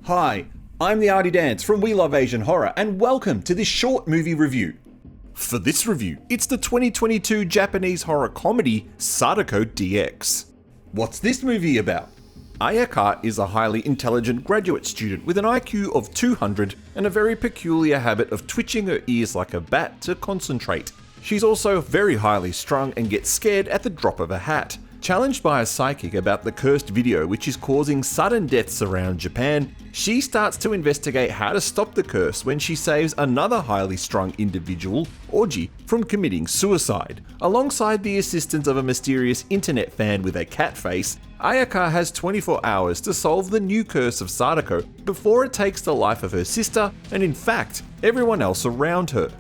Hi, I'm the Artie Dance from We Love Asian Horror, and welcome to this short movie review. For this review, it's the 2022 Japanese horror comedy Sadako DX. What's this movie about? Ayaka is a highly intelligent graduate student with an IQ of 200 and a very peculiar habit of twitching her ears like a bat to concentrate. She's also very highly strung and gets scared at the drop of a hat. Challenged by a psychic about the cursed video which is causing sudden deaths around Japan, she starts to investigate how to stop the curse when she saves another highly strung individual, Oji, from committing suicide. Alongside the assistance of a mysterious internet fan with a cat face, Ayaka has 24 hours to solve the new curse of Sadako before it takes the life of her sister and, in fact, everyone else around her.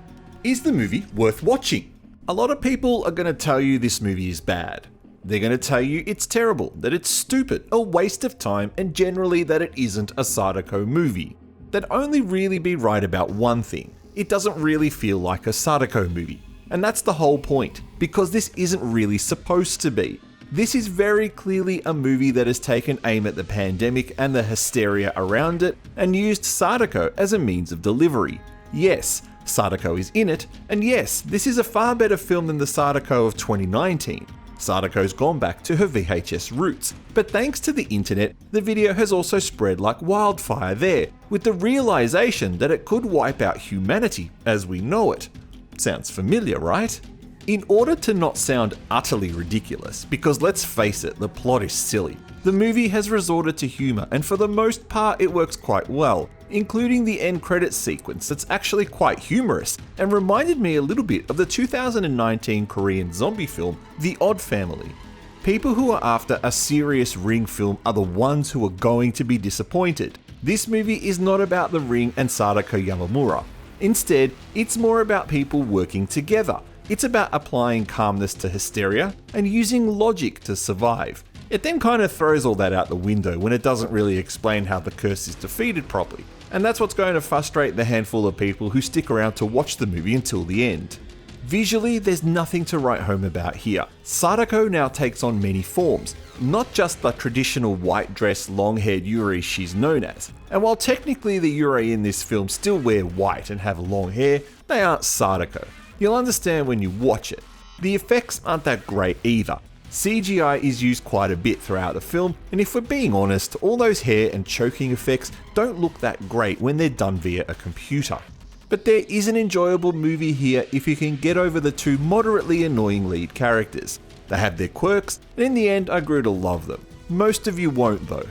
Is the movie worth watching? A lot of people are going to tell you this movie is bad. They're going to tell you it's terrible, that it's stupid, a waste of time, and generally that it isn't a Sadako movie. They'd only really be right about one thing: it doesn't really feel like a Sadako movie. And that's the whole point, because this isn't really supposed to be. This is very clearly a movie that has taken aim at the pandemic and the hysteria around it, and used Sadako as a means of delivery. Yes, Sadako is in it, and yes, this is a far better film than the Sadako of 2019. Sadako's gone back to her VHS roots, but thanks to the internet, the video has also spread like wildfire there, with the realization that it could wipe out humanity as we know it. Sounds familiar, right? In order to not sound utterly ridiculous, because let's face it, the plot is silly, the movie has resorted to humor, and for the most part it works quite well, including the end credits sequence that's actually quite humorous and reminded me a little bit of the 2019 Korean zombie film The Odd Family. People who are after a serious Ring film are the ones who are going to be disappointed. This movie is not about the Ring and Sadako Yamamura. Instead, it's more about people working together. It's about applying calmness to hysteria and using logic to survive. It then kind of throws all that out the window when it doesn't really explain how the curse is defeated properly. And that's what's going to frustrate the handful of people who stick around to watch the movie until the end. Visually, there's nothing to write home about here. Sadako now takes on many forms, not just the traditional white dress, long-haired Yuri she's known as. And while technically the Yuri in this film still wear white and have long hair, they aren't Sadako. You'll understand when you watch it. The effects aren't that great either. CGI is used quite a bit throughout the film, and if we're being honest, all those hair and choking effects don't look that great when they're done via a computer. But there is an enjoyable movie here if you can get over the two moderately annoying lead characters. They have their quirks, and in the end I grew to love them. Most of you won't though.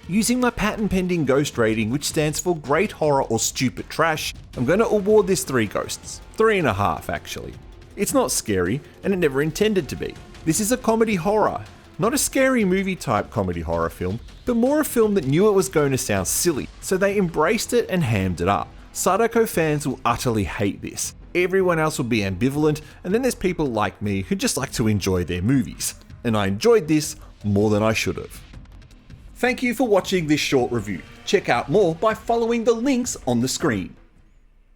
Using my patent pending ghost rating, which stands for great horror or stupid trash, I'm going to award this 3 ghosts. 3.5 actually. It's not scary, and it never intended to be. This is a comedy horror. Not a scary movie type comedy horror film, but more a film that knew it was going to sound silly, so they embraced it and hammed it up. Sadako fans will utterly hate this. Everyone else will be ambivalent, and then there's people like me who just like to enjoy their movies. And I enjoyed this more than I should have. Thank you for watching this short review. Check out more by following the links on the screen.